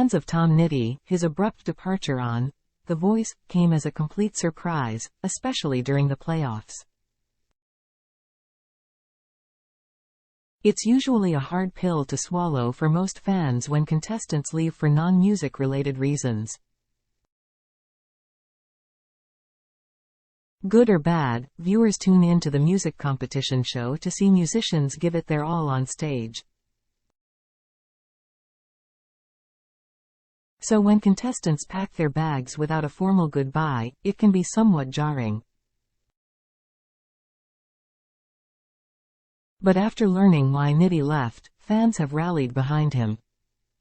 fans of Tom Nitti, his abrupt departure on The Voice came as a complete surprise, especially during the playoffs. It's usually a hard pill to swallow for most fans when contestants leave for non-music related reasons. Good or bad, viewers tune in to the music competition show to see musicians give it their all on stage. So when contestants pack their bags without a formal goodbye, it can be somewhat jarring. But after learning why Nitti left, fans have rallied behind him.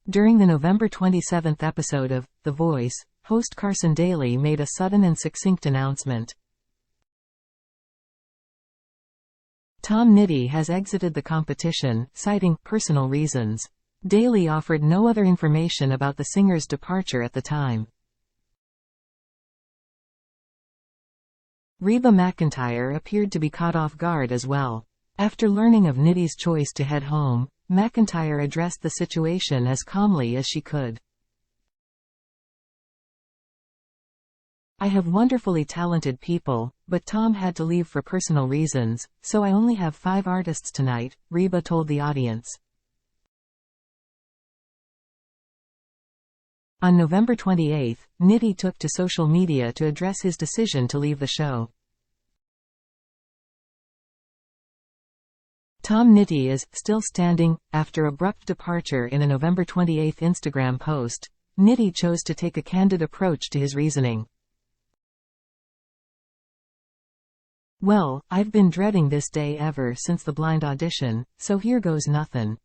During the November 27th episode of The Voice, host Carson Daly made a sudden and succinct announcement. Tom Nitti has exited the competition, citing personal reasons. Daly offered no other information about the singer's departure at the time. Reba McEntire appeared to be caught off guard as well. After learning of Nitti's choice to head home, McEntire addressed the situation as calmly as she could. "I have wonderfully talented people, but Tom had to leave for personal reasons, so I only have 5 artists tonight," Reba told the audience. On November 28, Nitti took to social media to address his decision to leave the show. Tom Nitti is still standing. After abrupt departure. In a November 28 Instagram post, Nitti chose to take a candid approach to his reasoning. "Well, I've been dreading this day ever since the blind audition, so here goes nothin'.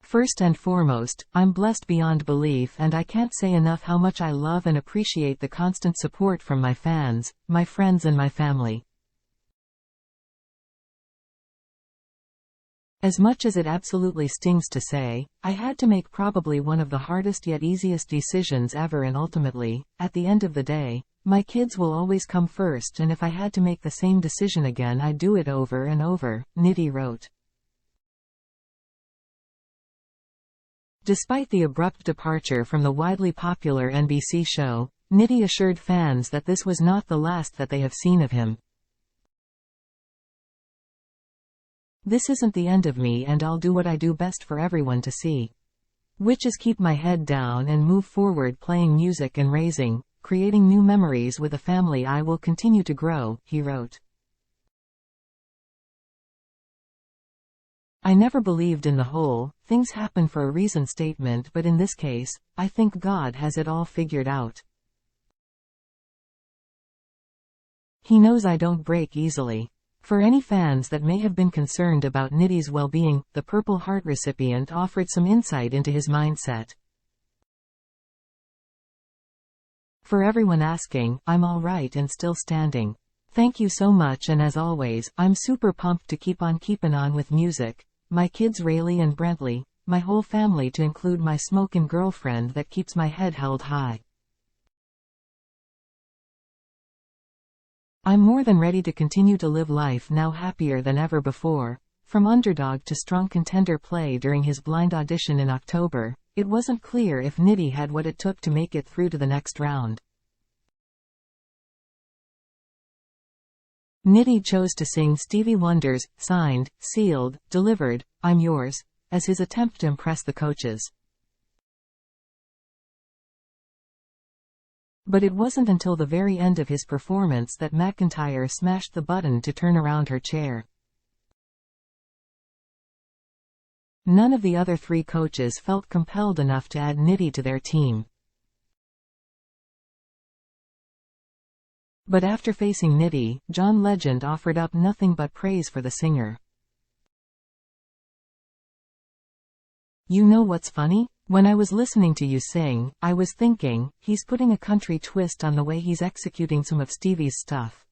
First and foremost, I'm blessed beyond belief and I can't say enough how much I love and appreciate the constant support from my fans, my friends and my family. As much as it absolutely stings to say, I had to make probably one of the hardest yet easiest decisions ever, and ultimately, at the end of the day, my kids will always come first, and if I had to make the same decision again I'd do it over and over," Nitti wrote. Despite the abrupt departure from the widely popular NBC show, Nitti assured fans that this was not the last that they have seen of him. "This isn't the end of me and I'll do what I do best for everyone to see. Which is keep my head down and move forward playing music and creating new memories with a family I will continue to grow," he wrote. "I never believed in the whole, things happen for a reason statement, but in this case, I think God has it all figured out. He knows I don't break easily." For any fans that may have been concerned about Nitti's well-being, the Purple Heart recipient offered some insight into his mindset. "For everyone asking, I'm all right and still standing. Thank you so much, and as always, I'm super pumped to keep on keeping on with music. My kids Rayleigh and Brentley, my whole family to include my smokin' girlfriend that keeps my head held high. I'm more than ready to continue to live life now, happier than ever before." From underdog to strong contender play. During his blind audition in October, it wasn't clear if Nitti had what it took to make it through to the next round. Nitti chose to sing Stevie Wonder's Signed, Sealed, Delivered, I'm Yours, as his attempt to impress the coaches. But it wasn't until the very end of his performance that McEntire smashed the button to turn around her chair. None of the other 3 coaches felt compelled enough to add Nitti to their team. But after facing Nitti, John Legend offered up nothing but praise for the singer. "You know what's funny? When I was listening to you sing, I was thinking, he's putting a country twist on the way he's executing some of Stevie's stuff.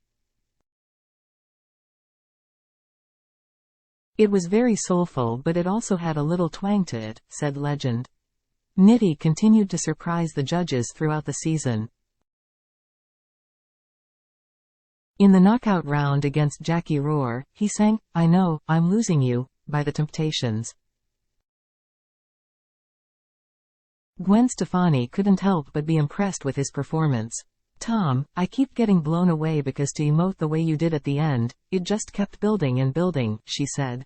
It was very soulful, but it also had a little twang to it," said Legend. Nitti continued to surprise the judges throughout the season. In the knockout round against Jackie Rohr, he sang, I Know, I'm Losing You, by The Temptations. Gwen Stefani couldn't help but be impressed with his performance. Tom, I keep getting blown away because to emote the way you did at the end, it just kept building and building, she said.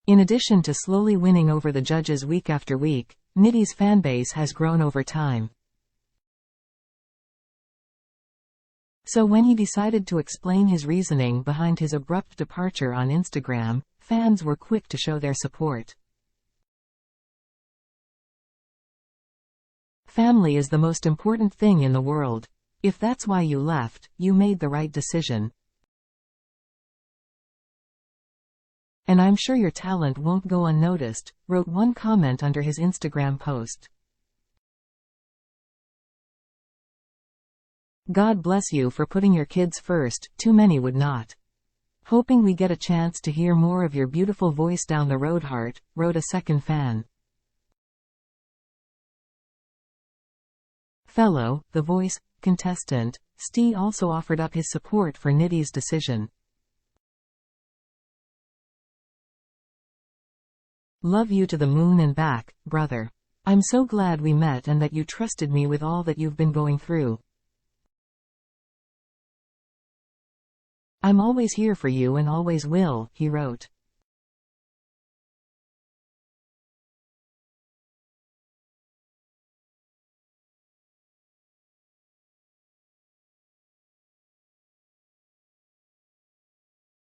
In addition to slowly winning over the judges week after week, Nitti's fanbase has grown over time. So when he decided to explain his reasoning behind his abrupt departure on Instagram, fans were quick to show their support. Family is the most important thing in the world. If that's why you left, you made the right decision. And I'm sure your talent won't go unnoticed, wrote one comment under his Instagram post. God bless you for putting your kids first, too many would not. Hoping we get a chance to hear more of your beautiful voice down the road, heart, wrote a second fan. Fellow The Voice contestant, Steve also offered up his support for Nitti's decision. Love you to the moon and back, brother. I'm so glad we met and that you trusted me with all that you've been going through. I'm always here for you and always will, he wrote.